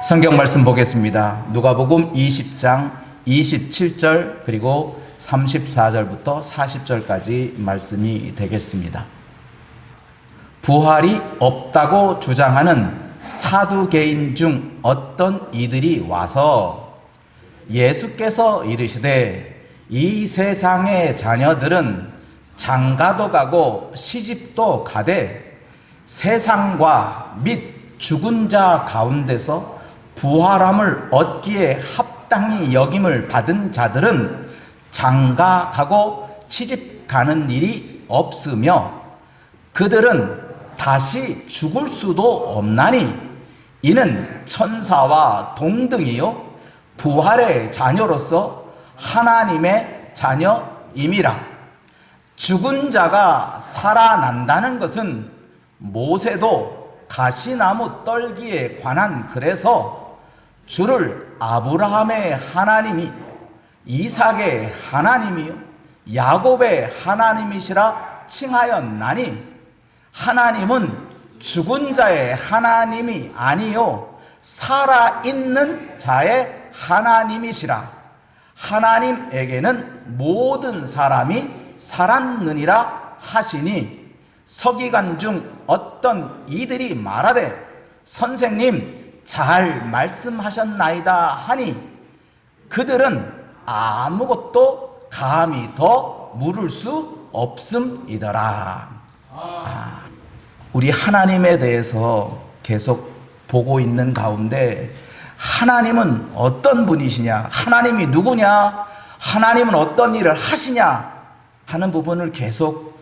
성경 말씀 보겠습니다. 누가복음 20장 27절 그리고 34절부터 40절까지 말씀이 되겠습니다. 부활이 없다고 주장하는 사두개인 중 어떤 이들이 와서 예수께서 이르시되 이 세상의 자녀들은 장가도 가고 시집도 가되 세상과 및 죽은 자 가운데서 부활함을 얻기에 합당히 여김을 받은 자들은 장가 가고 시집 가는 일이 없으며 그들은 다시 죽을 수도 없나니 이는 천사와 동등이요 부활의 자녀로서 하나님의 자녀임이라. 죽은 자가 살아난다는 것은 모세도 가시나무 떨기에 관한 글에서 주를 아브라함의 하나님이 이삭의 하나님이요 야곱의 하나님이시라 칭하였나니 하나님은 죽은 자의 하나님이 아니요 살아있는 자의 하나님이시라. 하나님에게는 모든 사람이 살았느니라 하시니 서기관 중 어떤 이들이 말하되 선생님 잘 말씀하셨나이다 하니 그들은 아무것도 감히 더 물을 수 없음이더라. 우리 하나님에 대해서 계속 보고 있는 가운데 하나님은 어떤 분이시냐, 하나님이 누구냐, 하나님은 어떤 일을 하시냐 하는 부분을 계속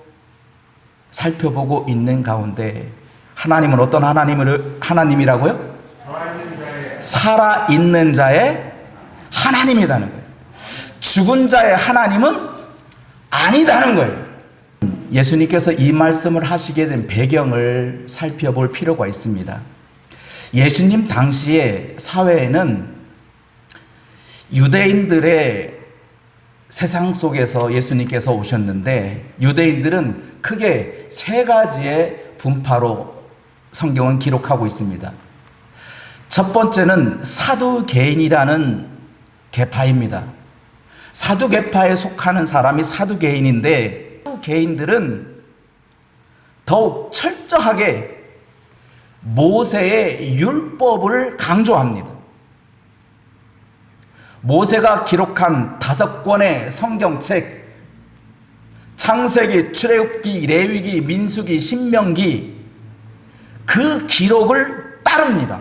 살펴보고 있는 가운데 하나님은 어떤 하나님이라고요? 살아있는 자의 하나님이라는 거예요. 죽은 자의 하나님은 아니다는 거예요. 예수님께서 이 말씀을 하시게 된 배경을 살펴볼 필요가 있습니다. 예수님 당시의 사회에는 유대인들의 세상 속에서 예수님께서 오셨는데 유대인들은 크게 세 가지의 분파로 성경은 기록하고 있습니다. 첫 번째는 사두개인이라는 계파입니다. 사두계파에 속하는 사람이 사두개인인데 사두개인들은 더욱 철저하게 모세의 율법을 강조합니다. 모세가 기록한 5권의 성경책 창세기, 출애굽기, 레위기, 민수기, 신명기 그 기록을 따릅니다.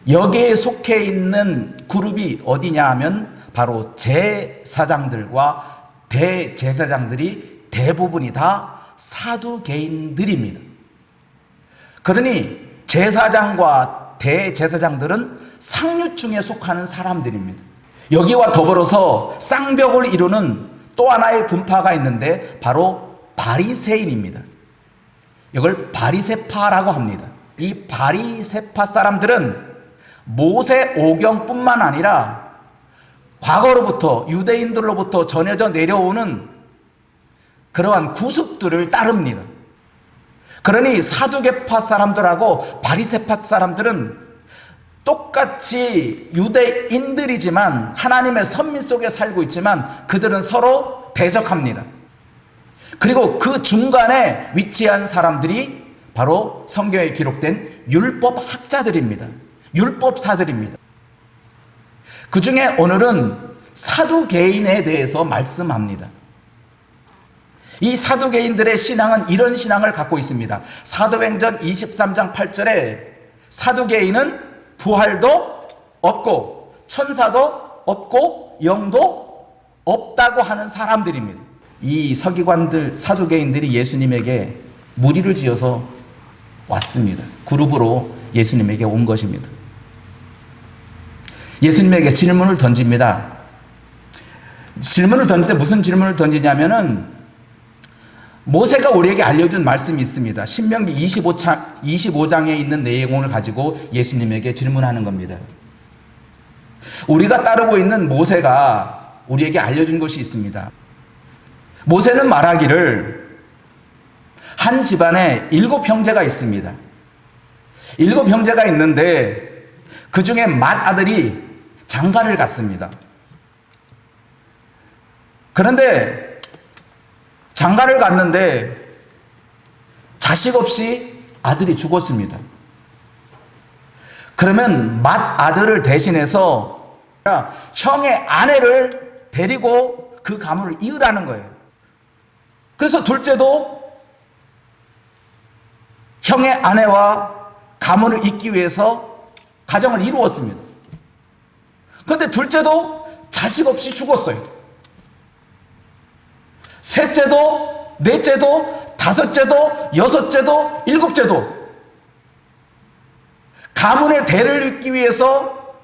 여기에 속해 있는 그룹이 어디냐 하면 바로 제사장들과 대제사장들이 대부분이 다 사두개인들입니다. 그러니 제사장과 대제사장들은 상류층에 속하는 사람들입니다. 여기와 더불어서 쌍벽을 이루는 또 하나의 분파가 있는데 바로 바리새인입니다. 이걸 바리새파라고 합니다. 이 바리새파 사람들은 모세 오경뿐만 아니라 과거로부터 유대인들로부터 전해져 내려오는 그러한 구습들을 따릅니다. 그러니 사두개파 사람들하고 바리새파 사람들은 똑같이 유대인들이지만 하나님의 선민 속에 살고 있지만 그들은 서로 대적합니다. 그리고 그 중간에 위치한 사람들이 바로 성경에 기록된 율법 학자들입니다. 율법사들입니다. 그 중에 오늘은 사두개인에 대해서 말씀합니다. 이 사두개인들의 신앙은 이런 신앙을 갖고 있습니다. 사도행전 23장 8절에 사두개인은 부활도 없고 천사도 없고 영도 없다고 하는 사람들입니다. 이 서기관들 사두개인들이 예수님에게 무리를 지어서 왔습니다. 그룹으로 예수님에게 온 것입니다. 예수님에게 질문을 던집니다. 질문을 던질 때 무슨 질문을 던지냐면은 모세가 우리에게 알려준 말씀이 있습니다. 신명기 25장에 있는 내용을 가지고 예수님에게 질문하는 겁니다. 우리가 따르고 있는 모세가 우리에게 알려준 것이 있습니다. 모세는 말하기를 한 집안에 7 형제가 있습니다. 7 형제가 있는데 그 중에 맏아들이 장가를 갔습니다. 그런데 장가를 갔는데 자식 없이 아들이 죽었습니다. 그러면 맏아들을 대신해서 형의 아내를 데리고 그 가문을 이으라는 거예요. 그래서 둘째도 형의 아내와 가문을 잇기 위해서 가정을 이루었습니다. 그런데 둘째도 자식 없이 죽었어요. 셋째도, 넷째도, 다섯째도, 여섯째도, 일곱째도 가문의 대를 잇기 위해서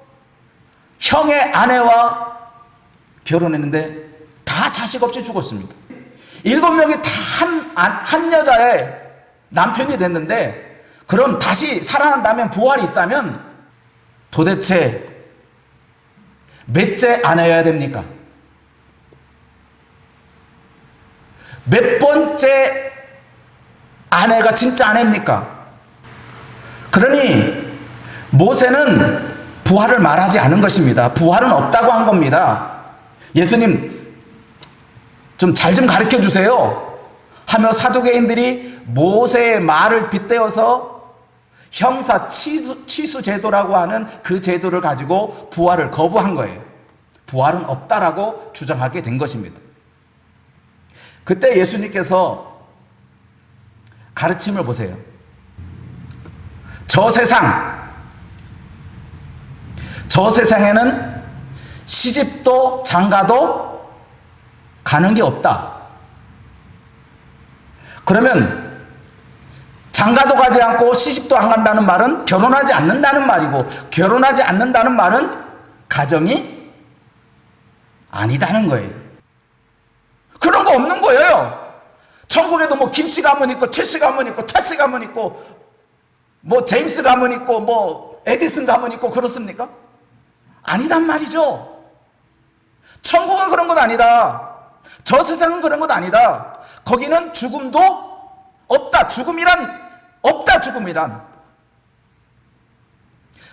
형의 아내와 결혼했는데 다 자식 없이 죽었습니다. 7명이 다 한 여자의 남편이 됐는데, 그럼 다시 살아난다면, 부활이 있다면 도대체 몇째 아내여야 됩니까? 몇 번째 아내가 진짜 아내입니까? 그러니 모세는 부활을 말하지 않은 것입니다. 부활은 없다고 한 겁니다. 예수님 좀 잘 좀 가르쳐 주세요 하며 사두개인들이 모세의 말을 빗대어서 형사 취수 제도라고 하는 그 제도를 가지고 부활을 거부한 거예요. 부활은 없다라고 주장하게 된 것입니다. 그때 예수님께서 가르침을 보세요. 저 세상에는 시집도 장가도 가는 게 없다. 그러면 장가도 가지 않고 시집도 안 간다는 말은 결혼하지 않는다는 말이고, 결혼하지 않는다는 말은 가정이 아니다는 거예요. 그런 거 없는 거예요. 천국에도 뭐 김씨 가문 있고 최씨 가문 있고 차씨 가문 있고 뭐 제임스 가문 있고 뭐 에디슨 가문 있고 그렇습니까? 아니단 말이죠. 천국은 그런 건 아니다. 저 세상은 그런 것 아니다. 거기는 죽음도 없다. 없다. 죽음이란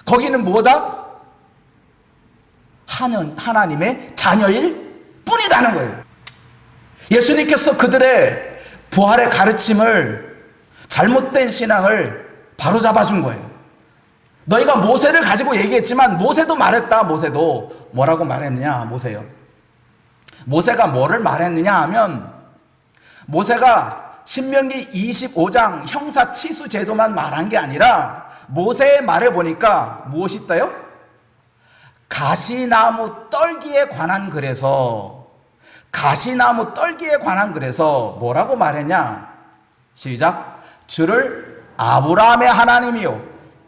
거기는 뭐다? 하나님의 자녀일 뿐이다는 거예요. 예수님께서 그들의 부활의 가르침을, 잘못된 신앙을 바로잡아 준 거예요. 너희가 모세를 가지고 얘기했지만 모세도 말했다. 모세도 뭐라고 말했느냐? 모세가 뭐를 말했느냐 하면, 모세가 신명기 25장 형사 치수 제도만 말한 게 아니라 모세의 말에 보니까 무엇이 있다요? 가시나무 떨기에 관한 글에서 뭐라고 말했냐? 시작. 주를 아브라함의 하나님이요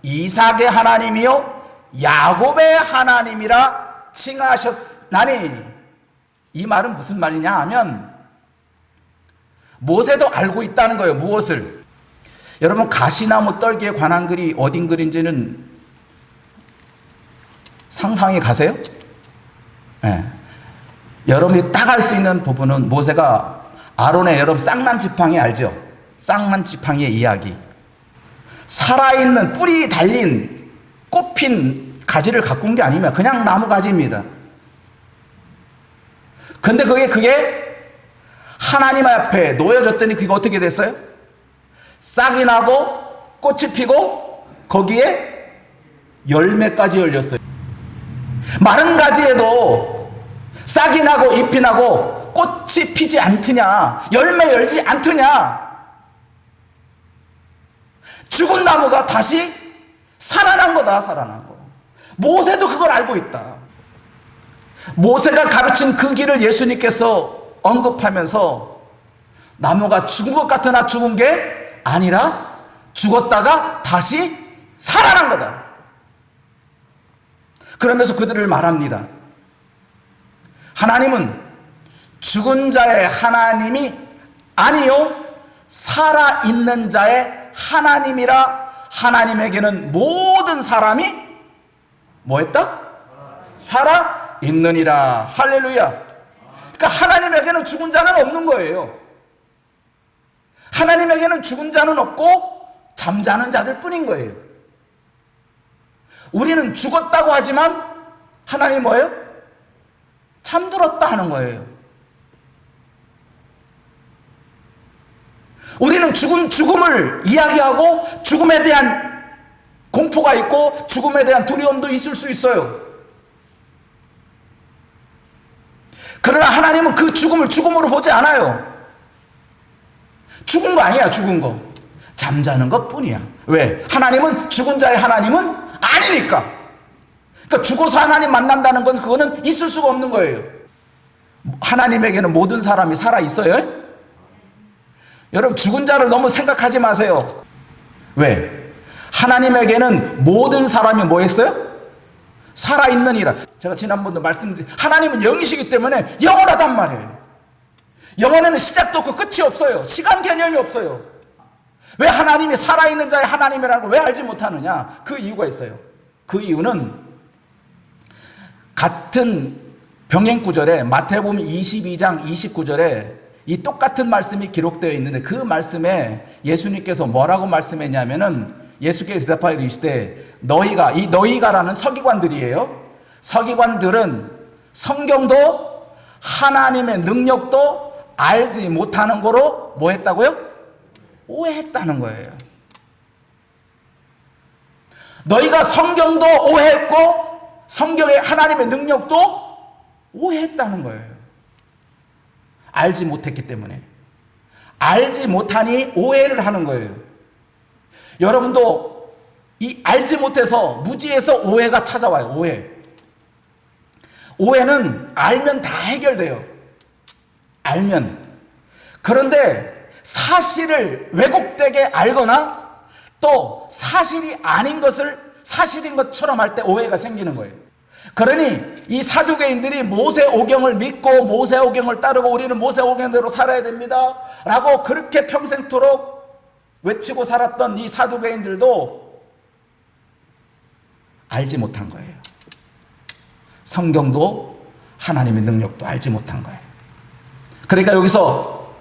이삭의 하나님이요 야곱의 하나님이라 칭하셨나니. 이 말은 무슨 말이냐 하면 모세도 알고 있다는 거예요. 무엇을? 여러분, 가시나무 떨기에 관한 글이 어딘 글인지는 상상이 가세요? 네. 여러분이 딱 알 수 있는 부분은 모세가 아론의 여러분 쌍난지팡이 알죠? 쌍난지팡이의 이야기. 살아있는 뿌리 달린 꽃핀 가지를 갖고 온 게 아니면 그냥 나무 가지입니다. 근데 그게 하나님 앞에 놓여졌더니 그게 어떻게 됐어요? 싹이 나고 꽃이 피고 거기에 열매까지 열렸어요. 마른 가지에도 싹이 나고 잎이 나고 꽃이 피지 않더냐? 열매 열지 않더냐? 죽은 나무가 다시 살아난 거다. 살아난 거. 모세도 그걸 알고 있다. 모세가 가르친 그 길을 예수님께서 언급하면서 나무가 죽은 것 같으나 죽은 게 아니라 죽었다가 다시 살아난 거다. 그러면서 그들을 말합니다. 하나님은 죽은 자의 하나님이 아니요 살아있는 자의 하나님이라. 하나님에게는 모든 사람이 뭐했다? 살아있느니라. 할렐루야. 그러니까 하나님에게는 죽은 자는 없는 거예요. 하나님에게는 죽은 자는 없고 잠자는 자들 뿐인 거예요. 우리는 죽었다고 하지만 하나님 뭐예요? 잠들었다 하는 거예요. 우리는 죽음을 이야기하고 죽음에 대한 공포가 있고 죽음에 대한 두려움도 있을 수 있어요. 그러나 하나님은 그 죽음을 죽음으로 보지 않아요. 죽은 거 아니야, 죽은 거. 잠자는 것 뿐이야. 왜? 하나님은 죽은 자의 하나님은 아니니까. 그러니까 죽어서 하나님 만난다는 건 그거는 있을 수가 없는 거예요. 하나님에게는 모든 사람이 살아 있어요? 여러분, 죽은 자를 너무 생각하지 마세요. 왜? 하나님에게는 모든 사람이 뭐 했어요? 살아있느니라. 제가 지난번도 말씀드린, 하나님은 영이시기 때문에 영원하단 말이에요. 영원에는 시작도 없고 끝이 없어요. 시간 개념이 없어요. 왜 하나님이 살아있는 자의 하나님이라는 걸 왜 알지 못하느냐? 그 이유가 있어요. 그 이유는 같은 병행구절에 마태복음 22장 29절에 이 똑같은 말씀이 기록되어 있는데 그 말씀에 예수님께서 뭐라고 말씀했냐면은 예수께서 대답하여 이르시되 너희가라는 서기관들이에요. 서기관들은 성경도 하나님의 능력도 알지 못하는 거로 뭐 했다고요? 오해했다는 거예요. 너희가 성경도 오해했고 성경의 하나님의 능력도 오해했다는 거예요. 알지 못했기 때문에. 알지 못하니 오해를 하는 거예요. 여러분도 이 알지 못해서 무지해서 오해가 찾아와요. 오해는 알면 다 해결돼요. 알면. 그런데 사실을 왜곡되게 알거나 또 사실이 아닌 것을 사실인 것처럼 할 때 오해가 생기는 거예요. 그러니 이 사두개인들이 모세오경을 믿고 모세오경을 따르고 우리는 모세오경대로 살아야 됩니다 라고 그렇게 평생토록 외치고 살았던 이 사두개인들도 알지 못한 거예요. 성경도 하나님의 능력도 알지 못한 거예요. 그러니까 여기서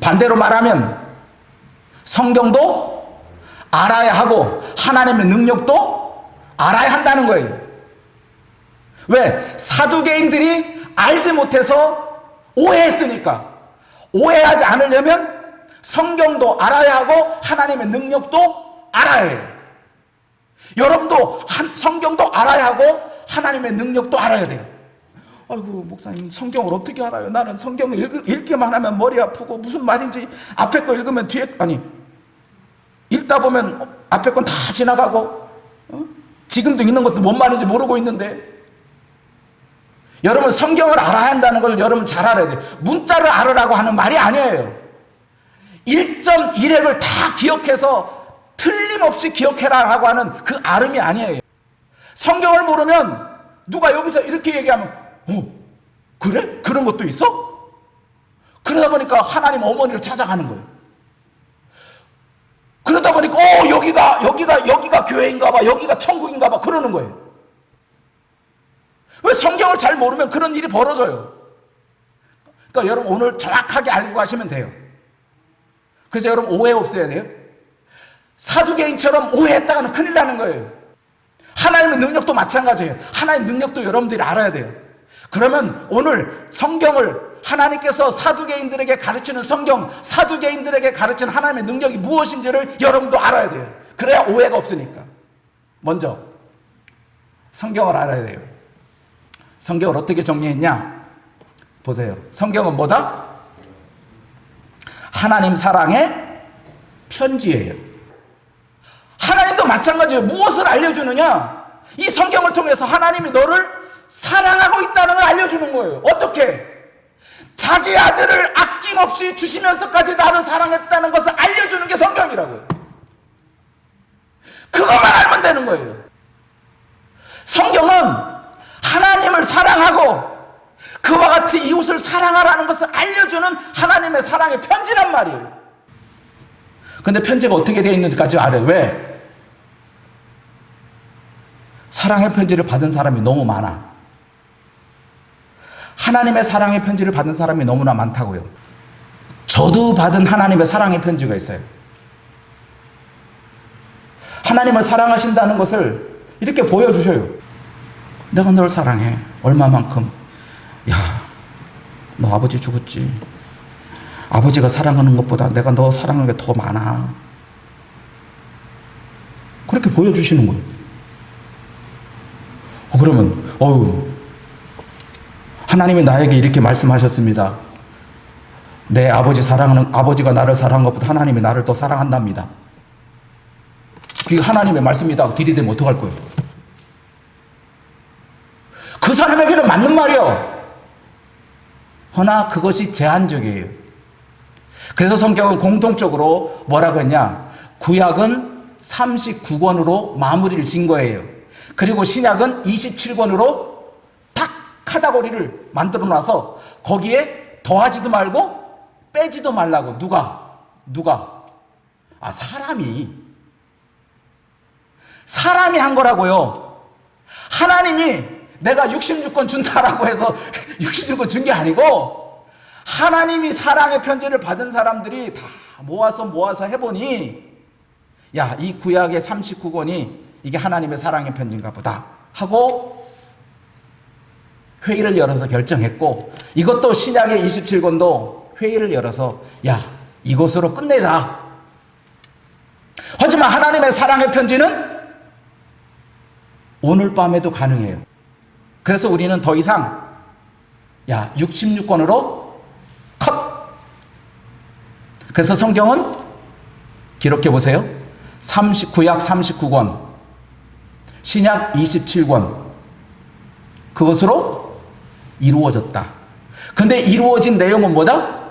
반대로 말하면 성경도 알아야 하고 하나님의 능력도 알아야 한다는 거예요. 왜? 사두개인들이 알지 못해서 오해했으니까. 오해하지 않으려면 성경도 알아야 하고 하나님의 능력도 알아야 해요. 여러분도 성경도 알아야 하고 하나님의 능력도 알아야 돼요. 아이고 목사님 성경을 어떻게 알아요? 나는 성경을 읽기만 하면 머리 아프고 무슨 말인지 앞에 거 읽으면 뒤에 읽다 보면 앞에 건 다 지나가고 지금도 읽는 것도 뭔 말인지 모르고 있는데 여러분 성경을 알아야 한다는 걸 여러분 잘 알아야 돼요. 문자를 알으라고 하는 말이 아니에요. 1.1핵을 다 기억해서 틀림없이 기억해라 라고 하는 그 알음이 아니에요. 성경을 모르면 누가 여기서 이렇게 얘기하면 그래? 그런 것도 있어? 그러다 보니까 하나님 어머니를 찾아가는 거예요. 그러다 보니까 여기가 교회인가 봐, 여기가 천국인가 봐 그러는 거예요. 왜? 성경을 잘 모르면 그런 일이 벌어져요. 그러니까 여러분 오늘 정확하게 알고 가시면 돼요. 그래서 여러분 오해 없어야 돼요. 사두개인처럼 오해했다가는 큰일 나는 거예요. 하나님의 능력도 마찬가지예요. 하나님의 능력도 여러분들이 알아야 돼요. 그러면 오늘 성경을 하나님께서 사두개인들에게 가르치는 성경, 사두개인들에게 가르치는 하나님의 능력이 무엇인지를 여러분도 알아야 돼요. 그래야 오해가 없으니까. 먼저 성경을 알아야 돼요. 성경을 어떻게 정리했냐? 보세요. 성경은 뭐다? 하나님 사랑의 편지예요. 하나님도 마찬가지예요. 무엇을 알려주느냐? 이 성경을 통해서 하나님이 너를 사랑하고 있다는 걸 알려주는 거예요. 어떻게? 자기 아들을 아낌없이 주시면서까지 나를 사랑했다는 것을 알려주는 게 성경이라고요. 그것만 알면 되는 거예요. 성경은 하나님을 사랑하고 그와 같이 이웃을 사랑하라는 것을 알려주는 하나님의 사랑의 편지란 말이에요. 근데 편지가 어떻게 되어 있는지까지 알아요. 왜? 사랑의 편지를 받은 사람이 너무 많아. 하나님의 사랑의 편지를 받은 사람이 너무나 많다고요. 저도 받은 하나님의 사랑의 편지가 있어요. 하나님을 사랑하신다는 것을 이렇게 보여주셔요. 내가 널 사랑해. 얼마만큼? 야, 너 아버지 죽었지. 아버지가 사랑하는 것보다 내가 너 사랑하는 게 더 많아. 그렇게 보여주시는 거예요. 그러면 하나님이 나에게 이렇게 말씀하셨습니다. 내 아버지가 나를 사랑한 것보다 하나님이 나를 더 사랑한답니다. 그게 하나님의 말씀이다 하고 들이대면 어떡할 거예요? 그 사람에게는 맞는 말이요. 허나 그것이 제한적이에요. 그래서 성경은 공통적으로 뭐라고 했냐? 구약은 39권으로 마무리를 진 거예요. 그리고 신약은 27권으로 탁 카다고리를 만들어 놔서 거기에 더하지도 말고 빼지도 말라고. 누가? 사람이 한 거라고요. 하나님이 내가 66권 준다라고 해서 66권 준 게 아니고, 하나님이 사랑의 편지를 받은 사람들이 다 모아서 해보니, 야, 이 구약의 39권이 이게 하나님의 사랑의 편지인가 보다 하고 회의를 열어서 결정했고, 이것도 신약의 27권도 회의를 열어서 야, 이것으로 끝내자. 하지만 하나님의 사랑의 편지는 오늘 밤에도 가능해요. 그래서 우리는 더 이상 66권으로 컷. 그래서 성경은 기록해 보세요. 구약 39권, 신약 27권, 그것으로 이루어졌다. 근데 이루어진 내용은 뭐다?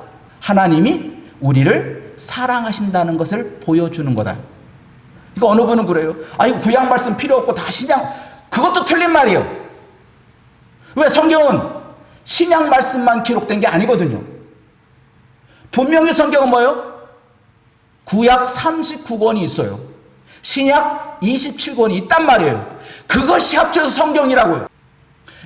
하나님이 우리를 사랑하신다는 것을 보여주는 거다. 그러니까 어느 분은 그래요. 이거 구약 말씀 필요 없고 다 신약. 그것도 틀린 말이에요. 왜? 성경은 신약 말씀만 기록된 게 아니거든요. 분명히 성경은 뭐예요? 구약 39권이 있어요. 신약 27권이 있단 말이에요. 그것이 합쳐서 성경이라고요.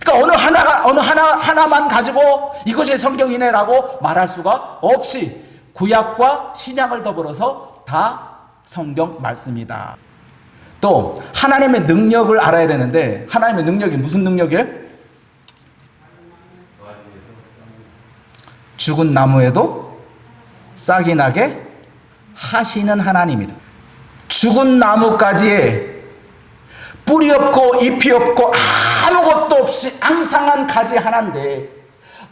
그러니까 어느 하나만 가지고 이것이 성경이네라고 말할 수가 없이 구약과 신약을 더불어서 다 성경 말씀이다. 또 하나님의 능력을 알아야 되는데, 하나님의 능력이 무슨 능력이에요? 죽은 나무에도 싹이 나게 하시는 하나님이다. 죽은 나무가지에 뿌리 없고 잎이 없고 아무것도 없이 앙상한 가지 하나인데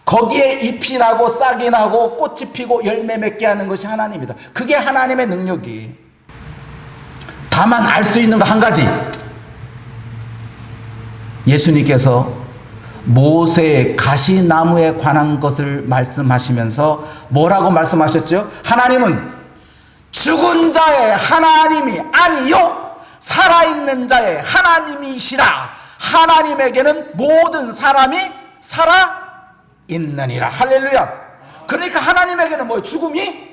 거기에 잎이 나고 싹이 나고 꽃이 피고 열매 맺게 하는 것이 하나님이다. 그게 하나님의 능력이. 다만 알 수 있는 거 한 가지. 예수님께서 모세의 가시나무에 관한 것을 말씀하시면서 뭐라고 말씀하셨죠? 하나님은 죽은 자의 하나님이 아니요 살아있는 자의 하나님이시라. 하나님에게는 모든 사람이 살아있느니라. 할렐루야. 그러니까 하나님에게는 뭐예요? 죽음이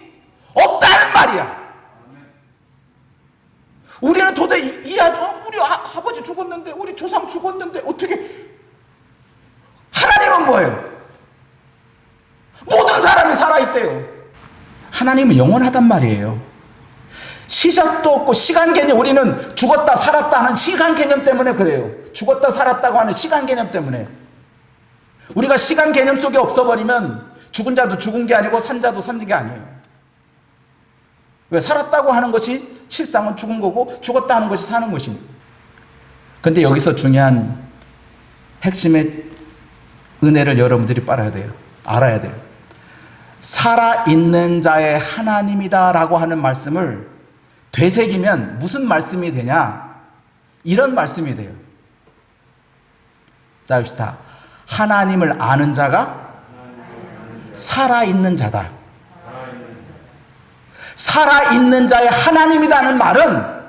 없다는 말이야. 우리는 도대체 이해하죠? 우리 아버지 죽었는데, 우리 조상 죽었는데 어떻게? 하나님은 뭐예요? 모든 사람이 살아있대요. 하나님은 영원하단 말이에요. 시작도 없고 시간 개념, 우리는 죽었다 살았다 하는 시간 개념 때문에 그래요. 죽었다 살았다고 하는 시간 개념 때문에. 우리가 시간 개념 속에 없어버리면 죽은 자도 죽은 게 아니고 산 자도 산 게 아니에요. 왜? 살았다고 하는 것이 실상은 죽은 거고 죽었다 하는 것이 사는 것입니다. 그런데 여기서 중요한 핵심의 은혜를 여러분들이 알아야 돼요. 살아있는 자의 하나님이다라고 하는 말씀을 되새기면 무슨 말씀이 되냐? 이런 말씀이 돼요. 자, 봅시다. 하나님을 아는 자가 살아있는 자다. 살아있는 자의 하나님이라는 말은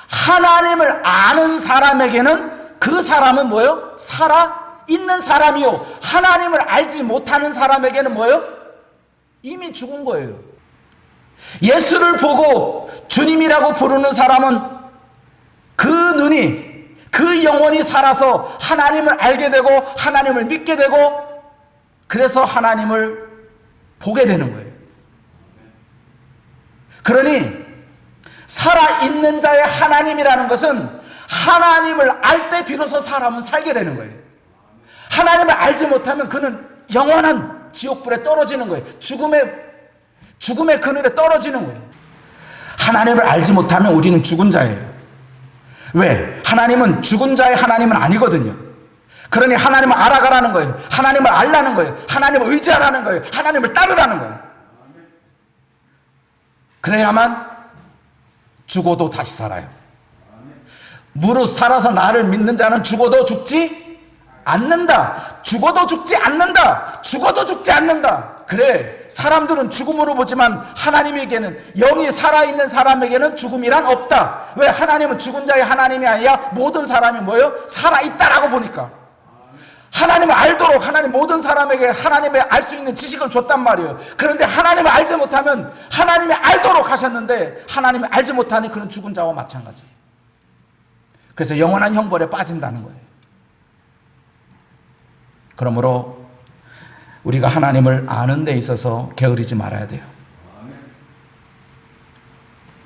하나님을 아는 사람에게는 그 사람은 뭐예요? 살아있는 사람이요. 하나님을 알지 못하는 사람에게는 뭐예요? 이미 죽은 거예요. 예수를 보고 주님이라고 부르는 사람은 그 눈이, 그 영혼이 살아서 하나님을 알게 되고 하나님을 믿게 되고 그래서 하나님을 보게 되는 거예요. 그러니 살아있는 자의 하나님이라는 것은 하나님을 알 때 비로소 사람은 살게 되는 거예요. 하나님을 알지 못하면 그는 영원한 지옥불에 떨어지는 거예요. 죽음의 그늘에 떨어지는 거예요. 하나님을 알지 못하면 우리는 죽은 자예요. 왜? 하나님은 죽은 자의 하나님은 아니거든요. 그러니 하나님을 알아가라는 거예요. 하나님을 알라는 거예요. 하나님을 의지하라는 거예요. 하나님을 따르라는 거예요. 그래야만 죽어도 다시 살아요. 무릇 살아서 나를 믿는 자는 죽어도 죽지 않는다. 죽어도 죽지 않는다. 죽어도 죽지 않는다. 그래, 사람들은 죽음으로 보지만 하나님에게는, 영이 살아있는 사람에게는 죽음이란 없다. 왜? 하나님은 죽은 자의 하나님이 아니라 모든 사람이 뭐예요? 살아있다라고 보니까. 하나님을 알도록 하나님 모든 사람에게 하나님을 알 수 있는 지식을 줬단 말이에요. 그런데 하나님을 알지 못하면, 하나님을 알도록 하셨는데 하나님을 알지 못하니 그는 죽은 자와 마찬가지예요. 그래서 영원한 형벌에 빠진다는 거예요. 그러므로 우리가 하나님을 아는 데 있어서 게으르지 말아야 돼요.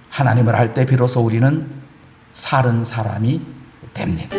하나님을 알 때 비로소 우리는 살은 사람이 됩니다.